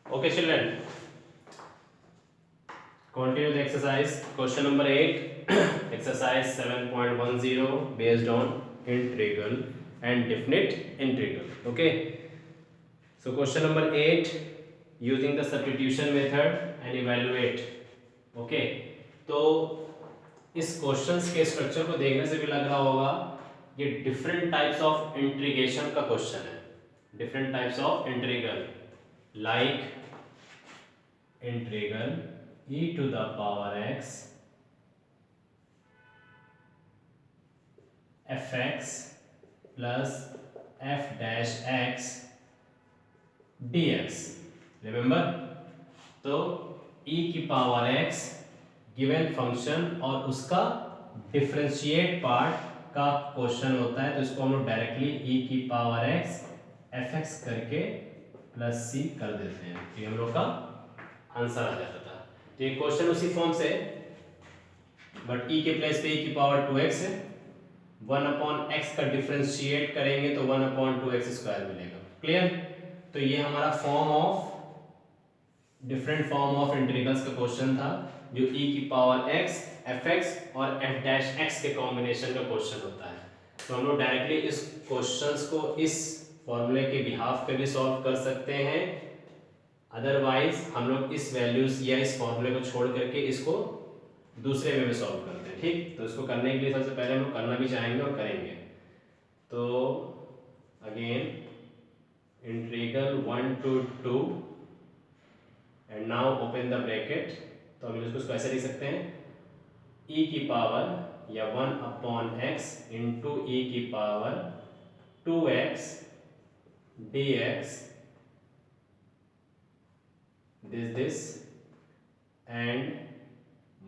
Okay, children, continue the exercise. Question number 8, exercise 7.10 based on integral and definite integral. Okay, so question number 8, using the substitution method and evaluate. Okay, तो इस questions के structure को देखने से भी लग रहा होगा ये डिफरेंट टाइप्स ऑफ इंटीग्रेशन का क्वेश्चन है. Different types of integral like integral e to the power x fx plus f dash x dx. Remember, तो e की पावर x गिवन फंक्शन और उसका डिफरेंशिएट पार्ट का क्वेश्चन होता है, तो इसको हम लोग डायरेक्टली e की पावर x fx करके प्लस c कर देते हैं, तो हम लोग का आंसर आ जाता था. तो ये क्वेश्चन उसी फॉर्म से, बट e के प्लेस पे e की पावर 2x है. 1/x का डिफरेंशिएट करेंगे तो 1/2x स्क्वायर मिलेगा. क्लियर? तो ये हमारा form of different form of integrals का क्वेश्चन था, जो e की पावर x fx और f डैश x के कॉम्बिनेशन का क्वेश्चन होता है. तो हम लोग डायरेक्टली इस क्वेश्चंस को इस फॉर्मूले के बिहाफ पे भी सॉल्व कर सकते हैं. अदरवाइज हम लोग इस वैल्यूज या इस फॉर्मूले को छोड़ करके इसको दूसरे वे में सॉल्व करते हैं. ठीक, तो इसको करने के लिए सबसे पहले हम लोग करना भी चाहेंगे और करेंगे. तो again integral 1 to 2 and now open the bracket. तो हम इसको ऐसे लिख सकते हैं, e की पावर या 1/x इंटू e की power 2x dx this and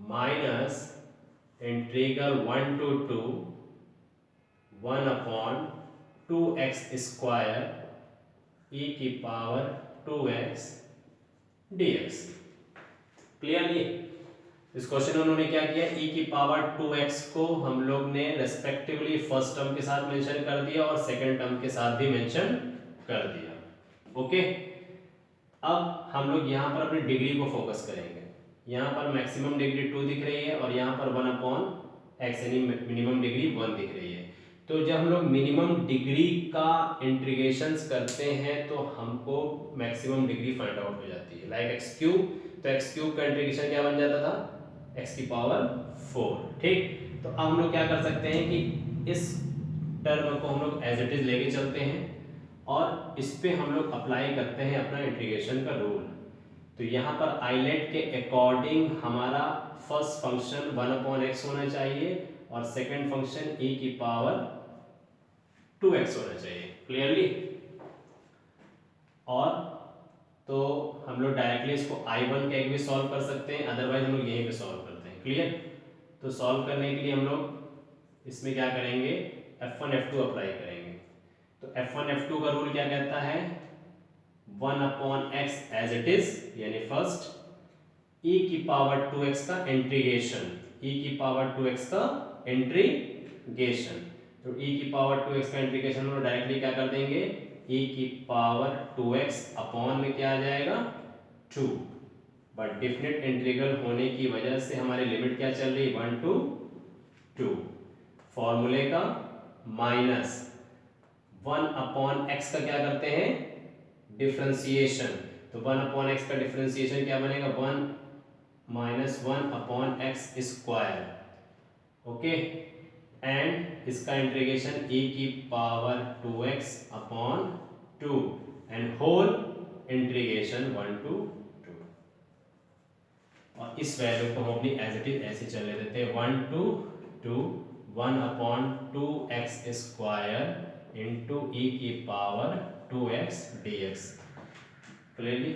minus integral 1 to 2 1/2x square e की पावर 2x dx. क्लियरली इस क्वेश्चन में उन्होंने क्या किया, e की पावर 2x को हम लोग ने रेस्पेक्टिवली फर्स्ट टर्म के साथ मेंशन कर दिया और सेकंड टर्म के साथ भी मेंशन कर दिया. ओके, अब हम लोग यहाँ पर अपनी डिग्री को फोकस करेंगे. यहाँ पर मैक्सिमम डिग्री 2 दिख रही है और यहाँ पर 1/x यानी मिनिमम डिग्री 1 दिख रही है. तो जब हम लोग मिनिमम डिग्री का इंटीग्रेशंस करते हैं तो हमको मैक्सिमम डिग्री फाइंड आउट हो जाती है. लाइक एक्स क्यूब, तो एक्स क्यूब का इंटीग्रेशन क्या बन जाता था, x की पावर 4. ठीक, तो अब हम लोग क्या कर सकते हैं कि इस टर्म को हम लोग एज इट इज लेके चलते हैं और इस पे हम लोग अप्लाई करते हैं अपना इंटीग्रेशन का रूल. तो यहाँ पर आइलेट के अकॉर्डिंग हमारा फर्स्ट फंक्शन 1/x होना चाहिए और सेकंड फंक्शन e की पावर 2x होना चाहिए. क्लियरली? और तो हम लोग डायरेक्टली इसको I1 के भी सॉल्व कर सकते हैं, अदरवाइज हम लोग यहीं पे सॉल्व करते हैं. क्लियर? तो सॉल्व करने के लिए हम लोग इसमें क्या करेंगे, F1 F2 अप्लाई करेंगे. तो F1 F2 का रूल क्या कहता है, 1/x एज इट इज यानी फर्स्ट e की पावर 2x का इंटीग्रेशन, e की पावर 2x का इंटीग्रेशन. तो e की पावर 2x का इंटीग्रेशन हम लोग डायरेक्टली क्या कर देंगे, e की पावर 2x अपॉन में क्या आ जाएगा 2. बट डिफिनिट इंटीग्रल होने की वजह से हमारी लिमिट क्या चल रही, 1 to 2. फॉर्मूले का माइनस 1/x का क्या करते हैं, डिफरेंशिएशन. तो 1/x का डिफरेंशिएशन क्या बनेगा, 1 minus 1/x square. Okay, and इसका इंटीग्रेशन e की power 2x upon 2 and whole integration 1 to 2. और इस वैल्यू को हम अपनी एज इट इज ऐसे चलने देते हैं, 1 to 2 1/2x square into e की power 2x dx. Clearly?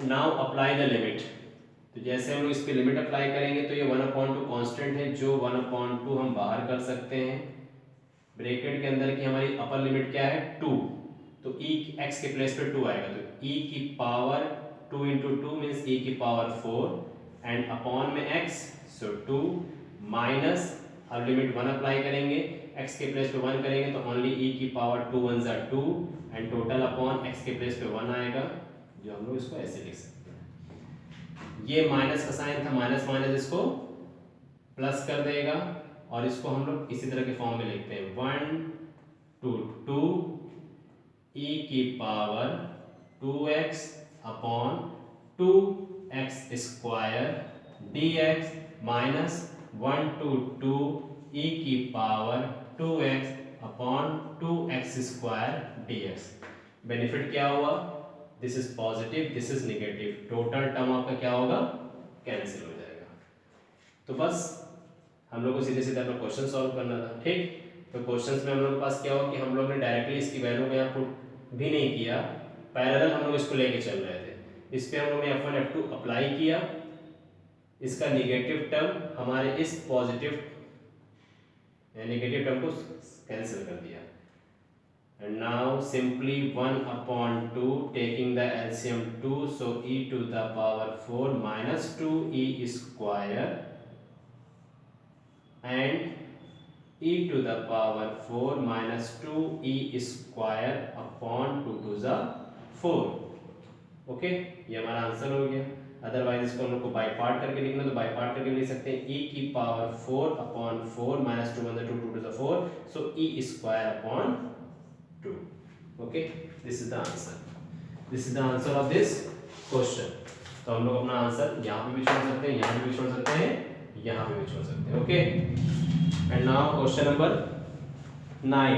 Now apply the limit. तो जैसे हम लोग इस पे लिमिट अप्लाई करेंगे तो ये 1/2 कांस्टेंट है, जो 1/2 हम बाहर कर सकते हैं. ब्रैकेट के अंदर की हमारी अपर लिमिट क्या है, 2. तो e x के प्लेस पे 2 आएगा, तो e की पावर 2 into 2 मीन्स e की पावर 4 एंड अपॉन में x, सो 2 माइनस, अब लिमिट 1 अप्लाई करेंगे, x के प्लेस पे 1 करेंगे तो ओनली e की power 2 1 2 and total upon x के प्लेस पे 1 आएगा, जो हम लोग इसको ऐसे लिख सकते हैं। ये माइनस का साइन था, माइनस माइनस इसको प्लस कर देगा और इसको हम लोग इसी तरह के फॉर्म में लिखते हैं 1 to 2 e की power 2x upon 2x square dx minus 1 to 2 e की power 2x upon 2x square dx। Benefit क्या हुआ, this is positive, this is negative, total term आपका क्या होगा, कैंसिल हो जाएगा। तो बस हम लोग को सीधे सीधे अपना क्वेश्चन सॉल्व करना था। ठीक, तो क्वेश्चंस में हम लोग के पास क्या हुआ कि हम लोग ने डायरेक्टली इसकी वैल्यू को यहाँ पुट भी नहीं किया, पैरेलल हम लोग इसको लेके चल रहे थे। इस पे हम लोग ने F1 F2 अप्लाई किया, इसका निगेटिव टर्म हमारे इस पॉजिटिव नेगेटिव टर्म को कैंसिल कर दिया। And now simply 1 upon 2 taking the LCM 2, so e to the power 4 minus 2e square and e to the power 4 minus 2e square upon 2 to the 4। Okay, ये हमारा answer हो गया। Otherwise इसको हम लोग को बाई पार्ट करके लिखना, तो बाई पार्ट करके लिख सकते हैं e की power 4 upon 4 minus 2 2 to the 4, so e square upon 2। Okay, this is the answer, this is the answer of this question. तो हम लोग अपना आंसर यहाँ पे भी छोड़ सकते हैं, यहाँ पे भी छोड़ सकते हैं, यहाँ पे भी छोड़ सकते हैं। Okay, and now question number 9।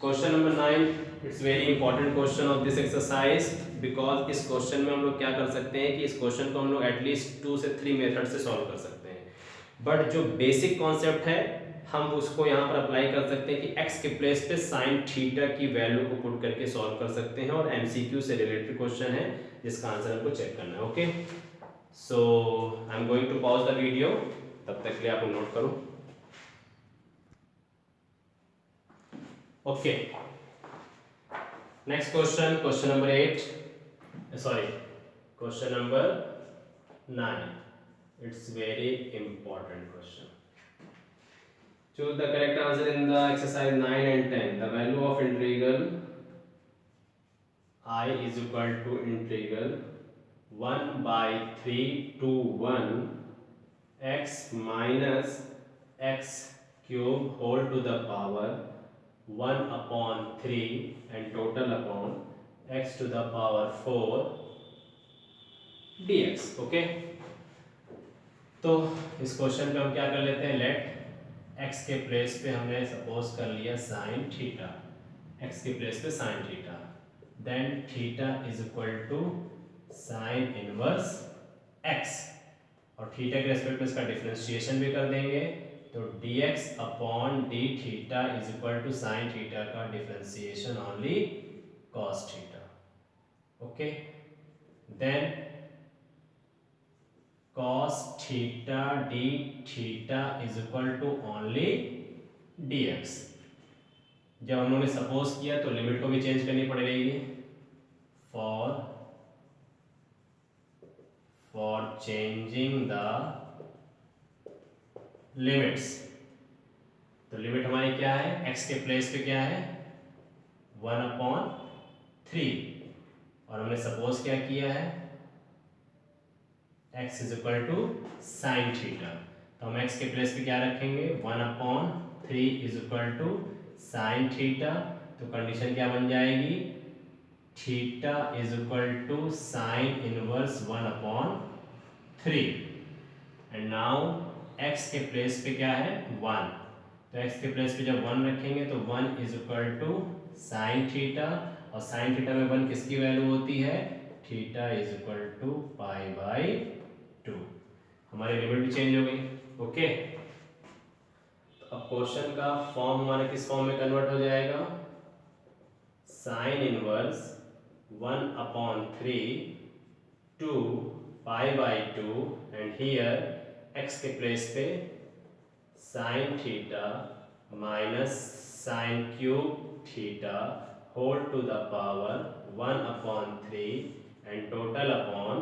Question number 9 it's very important question of this exercise, because इस क्वेश्चन में हम लोग क्या कर सकते हैं कि इस क्वेश्चन को हम लोग एटलीस्ट 2 से 3 मेथड से सॉल्व कर सकते हैं, बट जो बेसिक कॉन्सेप्ट है हम उसको यहाँ पर अप्लाई कर सकते हैं कि x के प्लेस पे साइन थीटा की वैल्यू को पुट करके सॉल्व कर सकते हैं, और एमसीक्यू से रिलेटेड क्वेश्चन है जिसका आंसर हमको चेक करना है। Okay, so I am going to pause the video, तब तक के लिए आप नोट करो। Okay, next question, question number 8, sorry question number 9, it's very important question. Choose the correct answer in the exercise 9 and 10. The value of integral I is equal to integral 1 by 3 to 1 x minus x cube whole to the power 1 upon 3 and total upon x to the power 4 dx। Okay, तो इस question पे हम क्या कर लेते हैं, late x के place पे हमने सपोज कर लिया साइन थीटा, x के प्लेस पे sine theta, then theta is equal to sine inverse x, और थीटा के रेस्पेक्ट में इसका डिफरेंशिएशन भी कर देंगे, तो dx upon d theta is equal to sine theta का differentiation only cos theta. Okay, then cos theta d theta is equal to only dx। जब हम लोगों ने सपोज किया तो लिमिट को भी चेंज करनी पड़ेगी, फॉर चेंजिंग द लिमिट्स। तो लिमिट हमारी क्या है, x के प्लेस पे क्या है 1/3, और हमने सपोज क्या किया है x is equal to sine theta, तो हम x के प्लेस पे क्या रखेंगे 1/3 is equal to sine theta, तो कंडीशन क्या बन जाएगी, theta is equal to sine inverse 1/3, and now x के प्लेस पे क्या है 1, तो x के प्लेस पे जब 1 रखेंगे तो 1 is equal to sine theta, और साइन थीटा में 1 किसकी वैल्यू होती है, थीटा इज इक्वल टू π/2। हमारी लिमिट भी चेंज हो गई। ओके, तो अब क्वेश्चन का फॉर्म हमारा किस फॉर्म में कन्वर्ट हो जाएगा, sine inverse 1/3 to π/2, and here x के प्लेस पे sine theta minus sine cube theta whole to the power 1/3 and total upon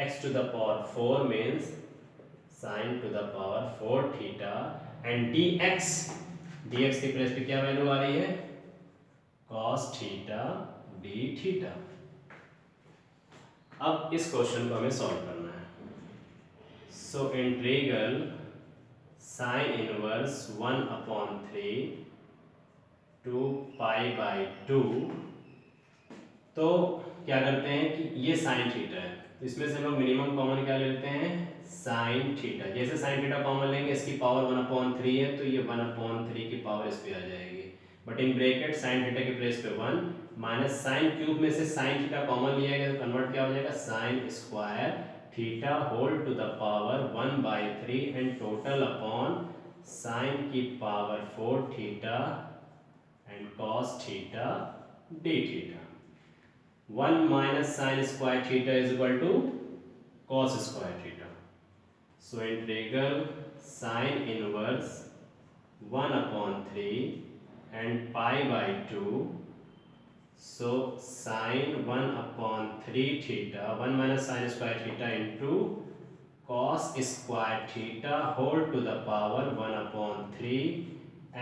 x to the power 4 means sin to the power 4 theta, and dx के place पे क्या value आ रही है cos theta d theta. अब इस question को हमें solve करना है। So integral sine inverse 1/3 to pi by 2। तो क्या करते हैं कि ये साइन थीटा है, तो इसमें से हम लोग मिनिमम कॉमन क्या लेते हैं, साइन थीटा। जैसे साइन थीटा कॉमन लेंगे, इसकी पावर 1/3 है तो ये 1/3 की पावर इस पे आ जाएगी, but in bracket sine theta के प्लेस पे 1 माइनस साइन क्यूब में से साइन थीटा कॉमन लिया गया तो कन्वर्ट क्या हो जाएगा, sine square theta whole to the power 1/3 and total upon sine की power 4 theta and cos theta d theta. 1 minus sine square theta is equal to cos square theta. So integral sin inverse 1/3 and pi by 2. So sin 1/3 theta 1 minus sin square theta into cos square theta whole to the power 1/3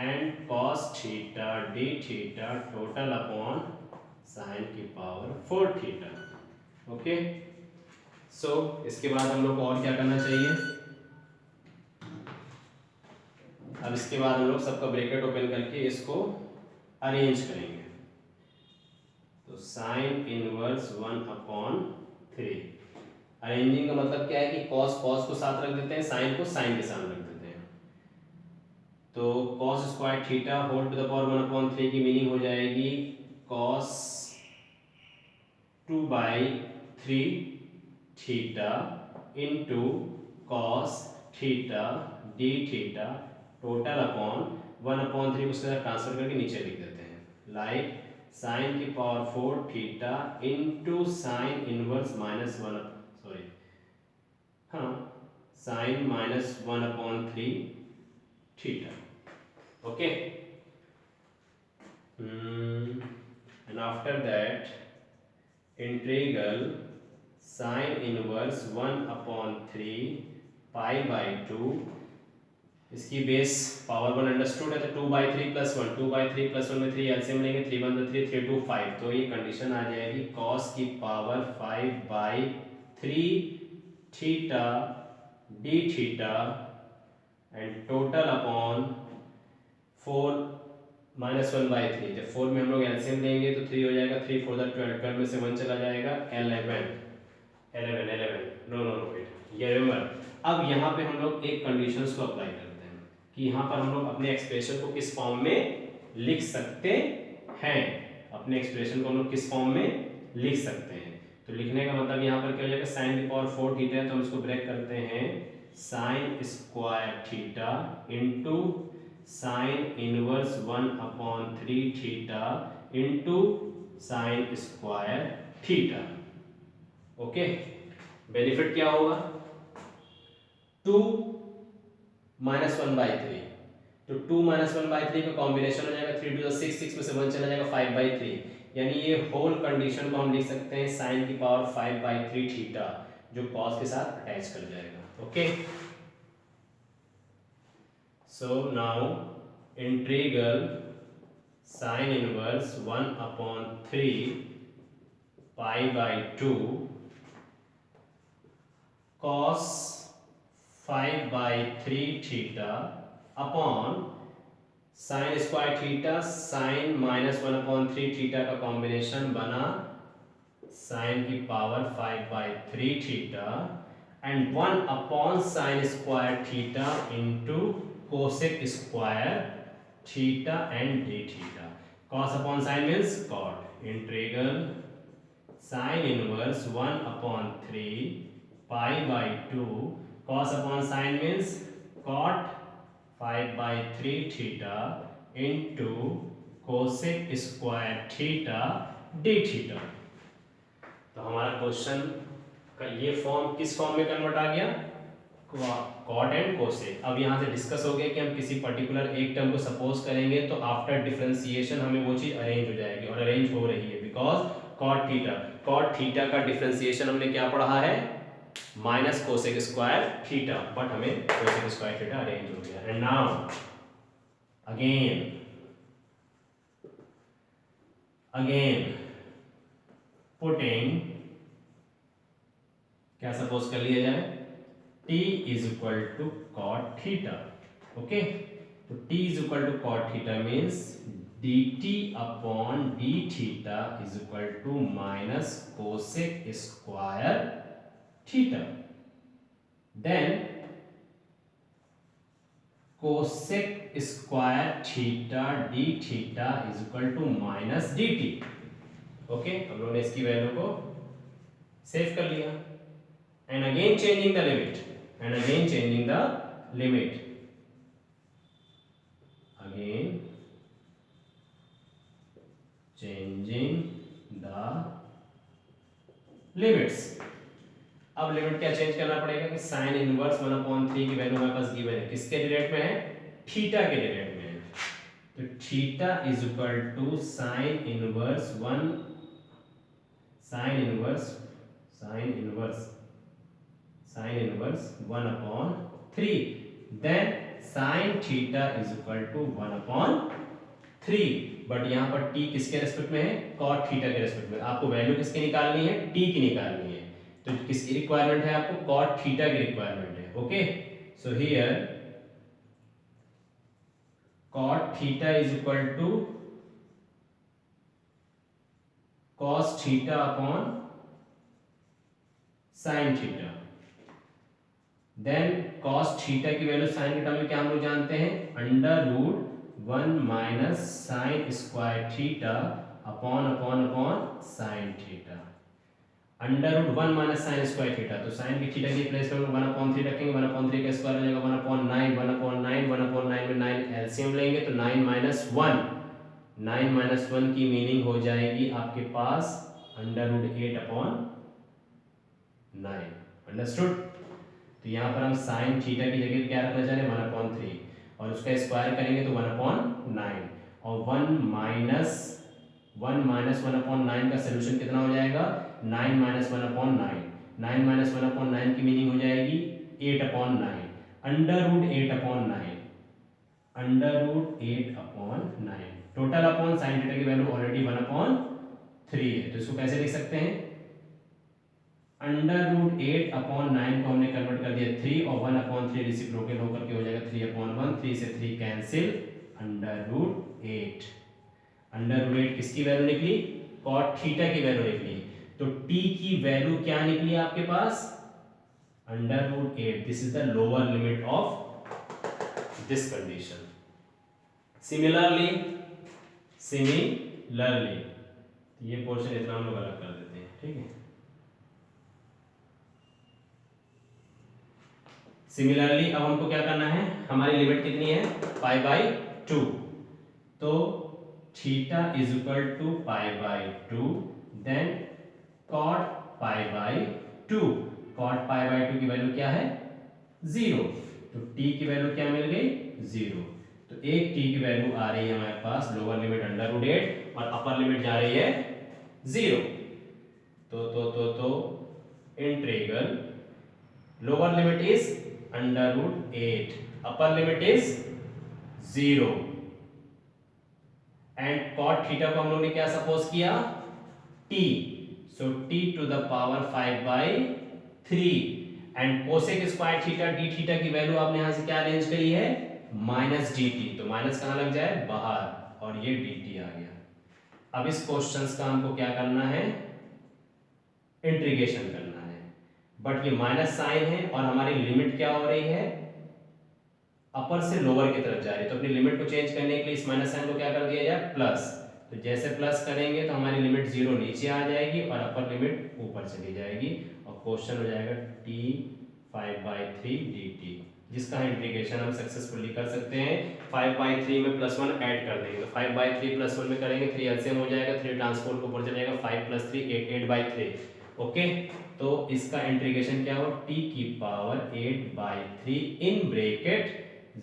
and cos theta d theta total upon sin की power 4 theta. Okay, सो इसके बाद हम लोग को और क्या करना चाहिए, अब इसके बाद हम लोग सबका ब्रैकेट ओपन करके इसको अरेंज करेंगे। तो साइन इनवर्स 1/3, अरेंजिंग का मतलब क्या है कि कॉस कॉस को साथ रख देते हैं, साइन को साइन के साथ रख देते हैं। तो cos square theta whole to the power 1/3 की मीनिंग हो जाएगी cos 2/3 theta into cos theta d theta total upon 1/3 को उसके साथ ट्रांसफर करके नीचे लिख देते हैं, लाइक साइन की power 4 theta into sine inverse sine -1/3 theta. Okay, and after that integral sine inverse 1/3 pi by 2, इसकी बेस पावर 1 अंडरस्टूड है तो 2/3 + 1, 2/3 + 1 में 3 एलसीएम लेंगे, 3 1 3 3 2 5, तो ये कंडीशन आ जाएगी cos की power 5/3 theta d theta and total upon 4 -1/3। जब 4 में हम लोग एलसीएम लेंगे तो 3 हो जाएगा, 3 4 12, 12 में से 1 चला जाएगा, 11 नो नो नो वेट, ये रिमेंबर। अब यहाँ पे हम लोग एक कंडीशंस को अप्लाई करते हैं कि यहाँ पर हम लोग अपने एक्सप्रेशन को किस फॉर्म में लिख सकते हैं, अपने एक्सप्रेशन को हम लोग किस फॉर्म में लिख सकते हैं। तो लिखने का मतलब यहाँ पर क्या हो जाएगा, साइन की पावर 4 थीटा है तो हम इसको ब्रेक करते हैं, sign square theta into sine inverse 1/3 theta into sine square theta. Okay, benefit क्या होगा, 2 माइनस 1/3, तो 2 माइनस 1/3 का कॉम्बिनेशन हो जाएगा 3 to the 6, 6 में से 1 चला जाएगा 5/3, यानी ये होल कंडीशन को हम लिख सकते हैं साइन की पावर 5/3 थीटा जो कॉस के साथ अटैच कर जाएगा। Okay, so now integral sine inverse 1/3 pi by 2 cos 5/3 theta upon sine square theta sine -1/3 theta का कॉम्बिनेशन बना साइन की power 5/3 theta and 1 upon sine square theta into cosec square theta and d theta. Cos upon sine means cot, integral sine inverse 1/3 pi by 2 cos upon sine means cot 5/3 theta into cosec square theta d theta. तो हमारा question का ये form किस form में convert आ गया, caught and cosec. अब यहाँ से डिस्कस हो गया कि हम किसी पर्टिकुलर एक टर्म को सपोज करेंगे तो आफ्टर डिफरेंशिएशन हमें वो चीज अरेंज हो जाएगी, और अरेंज हो रही है बिकॉज कॉट थीटा का डिफरेंशिएशन हमने क्या पढ़ा है, minus cosec square theta, but हमें कोसेक स्क्वायर थीटा अरेंज हो गया। एंड नाउ अगेन putting क्या सपोज कर लिया जाए, t is equal to cot theta. Okay, तो t is equal to cot theta means dt अपॉन d theta is equal to minus cosec square theta. Then cosec square theta d theta is equal to minus D T. Okay, हम लोगों ने इसकी value को save कर लिया। And again changing the limit, and again changing the limit, again changing the limits. अब limit क्या change करना पड़ेगा कि साइन इनवर्स 1/3 की वैल्यू हमारे पास गिवन है, किसके रिलेट में है, थीटा के रिलेट में है। तो theta is equal to sine inverse 1 then sine theta is equal to 1/3। But यहाँ पर t किसके रेस्पेक्ट में है, कॉट थीटा के रेस्पेक्ट में। आपको वैल्यू किसकी निकालनी है, t की निकालनी है। तो किसकी रिक्वायरमेंट है आपको, कॉट थीटा की रिक्वायरमेंट है। Okay, so here cot theta is equal to cos theta upon sine theta. Then cos theta की वैल्यू साइन के टर्म में क्या हम लोग जानते हैं, under root 1 minus sine square theta upon upon upon sine theta. Under root 1 minus sine square theta, तो sine की थीटा की प्लेस में 1/3 रखेंगे, 1/3 का स्क्वायर हो जाएगा 1/9, 1/9, 1/9 में 9 एलसीएम लेंगे तो 9 माइनस 1, 9 माइनस 1 की मीनिंग हो जाएगी आपके पास अंडर रूट 8/9। अंडरस्टूड। तो यहाँ पर हम साइन थीटा की जगह क्या रखना चाह रहे हैं, 1/3 और उसका स्क्वायर करेंगे तो 1/9 और 1 माइनस 1/9 का सोल्यूशन कितना हो जाएगा, 9 माइनस 1/9, 9 माइनस 1/9 की मीनिंग हो जाएगी 8/9, under root 8/9, under root 8/9। Total upon sine theta की वैल्यू ऑलरेडी 1/3 है, तो इसको कैसे लिख सकते हैं, अंडर रूट 8/9 को हमने कन्वर्ट कर दिया 3 और 1/3 रेसिप्रोकल होकर के हो जाएगा 3/1, 3 से 3 cancel, under root 8। Under root 8 किसकी वैल्यू निकली, कॉट थीटा की वैल्यू निकली। तो t की वैल्यू क्या निकली आपके पास, under root 8। This is the lower limit of this condition. Similarly ये पोर्शन इतना हम लोग अलग कर देते हैं, ठीक है। सिमिलरली अब हमको क्या करना है, हमारी लिमिट कितनी है, π/2। तो theta is equal to π/2, then cot π/2। cot π/2 की वैल्यू क्या है, 0। तो t की वैल्यू क्या मिल गई, 0। तो एक t की वैल्यू आ रही है हमारे पास लोअर लिमिट अंडर रूट 8 और अपर लिमिट जा रही है 0। तो integral lower limit is under root 8, upper limit is 0 and cot theta को हम लोग ने क्या सपोज किया, t। So t to the power 5/3 and cosec square theta d theta की वैल्यू आपने यहां से क्या अरेंज करी है, माइनस dt। तो माइनस कहां लग जाए, बाहर, और ये dt आ गया। अब इस क्वेश्चंस का हमको क्या करना है, इंटीग्रेशन करना है। बट ये माइनस साइन है और हमारी लिमिट क्या हो रही है, अपर से लोअर की तरफ जा रही है। तो अपनी लिमिट को चेंज करने के लिए इस माइनस साइन को क्या कर दिया जाए, प्लस। तो जैसे प्लस करेंगे तो हमारी लिमिट 0 नीचे आ जाएगी और अपर लिमिट ऊपर चली जाएगी और क्वेश्चन हो जाएगा t 5/3 dt, जिसका इंटीग्रेशन हम सक्सेसफुली कर सकते हैं। 5/3 में +1 ऐड कर देंगे, तो 5/3 +1 में करेंगे 3 एलसीएम हो जाएगा, 3 ट्रांसपोर्ट को ऊपर चला जाएगा, 5 + 3 8/3। ओके, तो इसका इंटीग्रेशन क्या हो, t की power 8/3 in bracket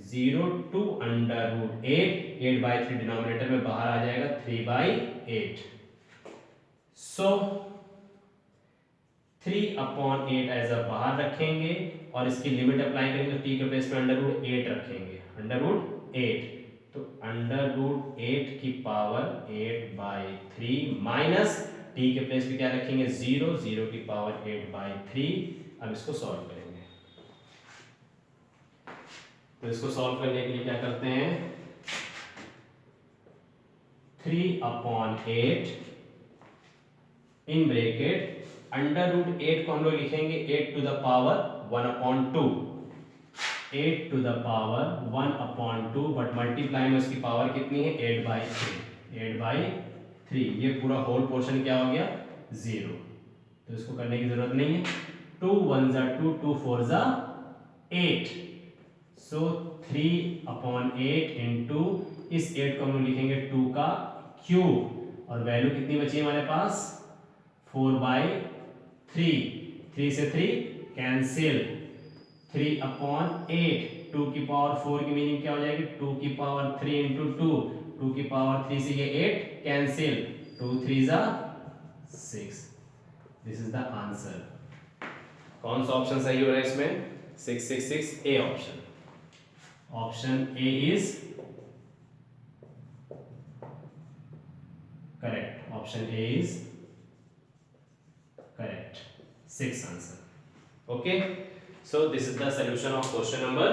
0 to under root 8/3 denominator में बाहर आ जाएगा 3/8। सो 3/8 एज अ बाहर रखेंगे और इसकी लिमिट अप्लाई करेंगे तो t के प्लेस में अंडर रूट 8 रखेंगे, अंडर रूट 8। तो अंडर रूट 8 की पावर 8/3 माइनस t के प्लेस पे क्या रखेंगे, 0, 0 की पावर 8/3 अब इसको सॉल्व करेंगे। तो इसको सॉल्व करने के लिए क्या करते हैं, 3/8 इन ब्रैकेट √8 को हम लोग लिखेंगे 8 to the power 1/2, 8 to the power 1/2, but multiply में उसकी पावर कितनी है 8/3, 8/3। ये पूरा होल पोर्शन क्या हो गया 0, तो इसको करने की जरूरत नहीं है। 2 1 ज़ा 2, 2 4 ज़ा 8, सो 3/8 इंटू इस 8 को हम लोग लिखेंगे 2 का क्यूब, और वैल्यू कितनी बची है हमारे पास 4/3, 3 से 3 कैंसिल, 3/8, 2 की पावर 4 की मीनिंग क्या हो जाएगी 2 की पावर 3 इंटू 2, 2 की पावर 3 से ये 8 कैंसिल, 2 3 ज़ा 6। This is the answer. कौन सा ऑप्शन सही हो रहा है इसमें 6 6 6, A option. Option A is correct, option A is correct, 6 answer. Okay, so this is the solution of question number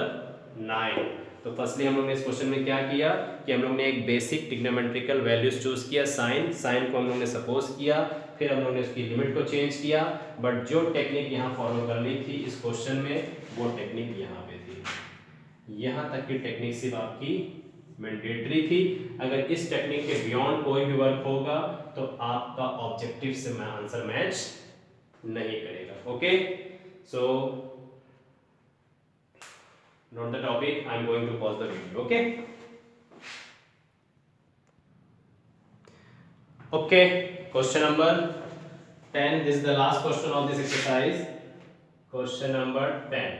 9। तो फर्स्टली हम लोग ने इस क्वेश्चन में क्या किया कि हम लोग ने एक बेसिक ट्रिग्नोमेट्रिकल वैल्यूज चूज किया, साइन को हम लोग ने सपोज किया, फिर हम लोग ने उसकी लिमिट को चेंज किया, बट जो टेक्निक यहाँ फॉलो करनी थी इस क्वेश्चन में वो टेक्निक यहाँ पे थी। यहाँ तक की टेक्निक सिर्फ आपकी मैंडेटरी थी। अगर इस टेक्निक के बियॉन्ड कोई भी वर्क होगा तो आपका ऑब्जेक्टिव से आंसर मैच नहीं करेगा। Okay, so note the topic. I am going to pause the video. Okay. Okay. Question number 10. This is the last question of this exercise. Question number 10.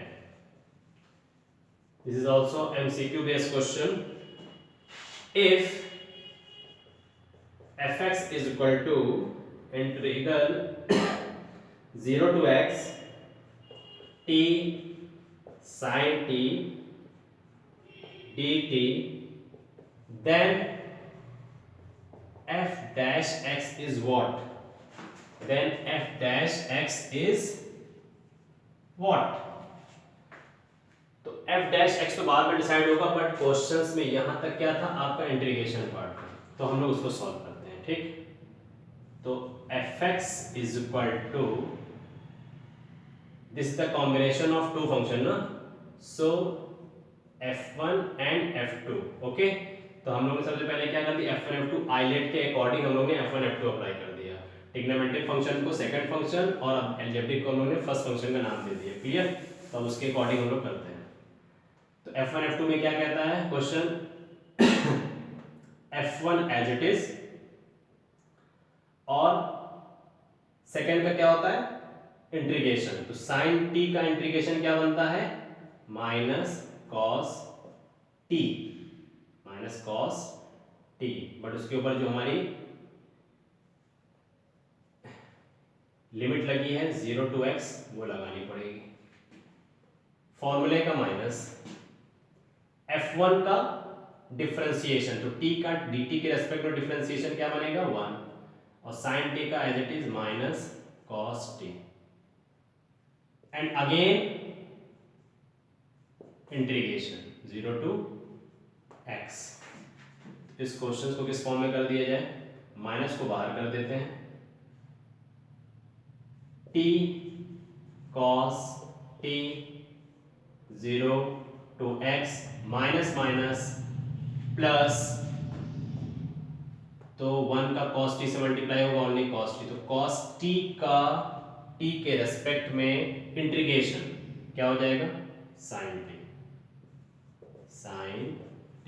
This is also MCQ based question. If fx is equal to integral 0 to x t sin t dt, then f dash x is what? Then f dash x is what? तो f dash x तो बाद में decide होगा, but questions में यहां तक क्या था आपका इंटीग्रेशन पार्ट था, तो हम लोग उसको सॉल्व करते हैं। ठीक, तो fx is equal to, this is the combination of two function ना, so f1 and f2। Okay, तो हम लोग ने सबसे पहले क्या कर दिया f1 f2 आइलेट के अकॉर्डिंग हम लोग ने f1 f2 अप्लाई कर दिया, ट्रिग्नोमेट्रिक फंक्शन को सेकंड फंक्शन और अब अलजेब्रिक को हम लोग ने फर्स्ट फंक्शन का नाम दे दिया। क्लियर, तो अब उसके अकॉर्डिंग हम लोग करते हैं। तो f1 f2 में क्या कहता है question, f1 as it is, और सेकंड का क्या होता है इंटीग्रेशन, तो साइन t का इंटीग्रेशन क्या बनता है minus cos t, minus cos t, but उसके ऊपर जो हमारी लिमिट लगी है 0 to x वो लगानी पड़ेगी। फॉर्मूले का माइनस f1 का डिफरेंशिएशन, तो t का dt के रेस्पेक्ट में डिफरेंशिएशन क्या बनेगा 1, और sin t का as it is minus cos t, and again integration 0 to x। इस क्वेश्चन को किस फॉर्म में कर दिया जाए, माइनस को बाहर कर देते हैं, t cos t 0 to x minus minus plus, तो 1 का cos t से मल्टीप्लाई होगा ओनली cos t, तो cos t का t के रेस्पेक्ट में इंटीग्रेशन क्या हो जाएगा sin t, sin t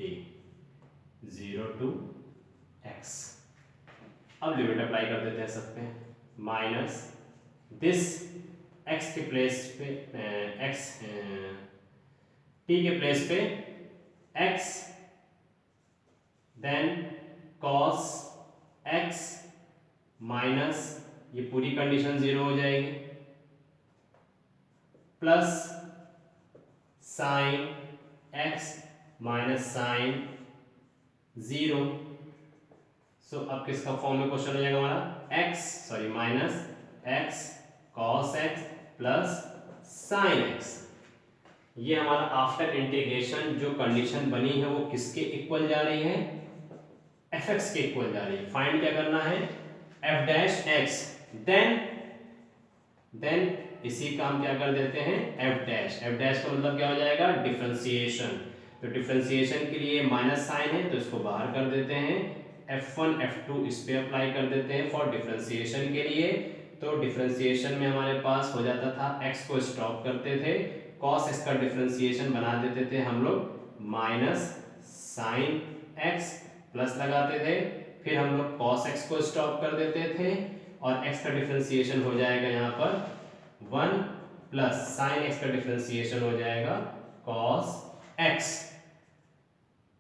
0 to x। अब लिमिट अप्लाई कर देते हैं सब पे, माइनस दिस x के प्लेस पे x t के प्लेस पे x, then cos x minus ये पूरी कंडीशन 0 हो जाएगी, plus sine x minus sine 0। So अब किसका फॉर्म में क्वेश्चन हो जाएगा हमारा minus x cos x plus sine x. ये हमारा आफ्टर इंटीग्रेशन जो कंडीशन बनी है वो किसके इक्वल जा रही है, एफ एक्स के इक्वल जा रही है। फाइंड क्या करना है, एफ डैश एक्स, देन इसी का हम क्या कर देते हैं, एफ डैश। एफ डैश का मतलब क्या हो जाएगा, डिफरेंशिएशन। तो डिफरेंशिएशन के लिए माइनस साइन है तो इसको बाहर कर देते हैं, F1 F2 इस पे अप्लाई कर देते हैं फॉर डिफरेंशिएशन के लिए। तो डिफरेंशिएशन में हमारे पास हो जाता था, x को स्टॉप करते थे, cos x का डिफरेंशिएशन बना देते थे हम लोग माइनस साइन x, प्लस लगाते थे, फिर हम लोग cos x को स्टॉप कर देते थे और x का डिफरेंशिएशन हो जाएगा यहाँ पर 1 प्लस साइन x का डिफरेंशिएशन हो जाएगा cos x।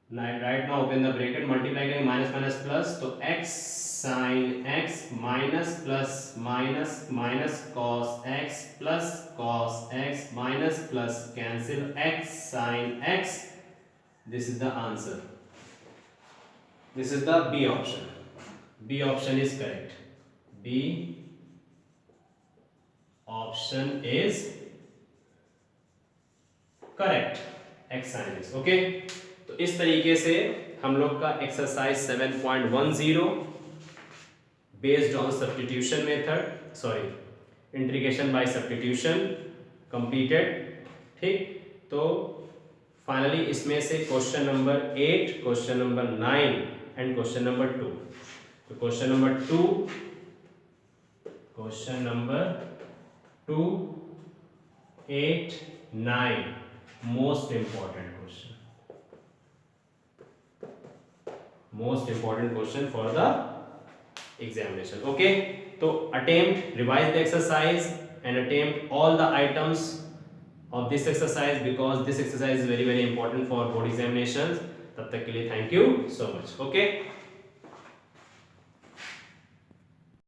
Right now open the bracket, multiply करेंगे माइनस माइनस प्लस, तो x sine x minus plus minus minus cos x plus cos x minus plus cancel x sine x। This is the answer, this is the B option. B option is correct, B option is correct, x sine x। Okay, तो इस तरीके से हम लोग का exercise 7.10 based on substitution method, sorry integration by substitution completed. ठीक, तो finally इसमें से question number 8, question number 9 and question number 2। तो question number 2, question number 2, 8, 9 most important question, most important question for the examination. Okay, so attempt, revise the exercise and attempt all the items of this exercise because this exercise is very important for board examinations. तब तक के लिए thank you so much. Okay.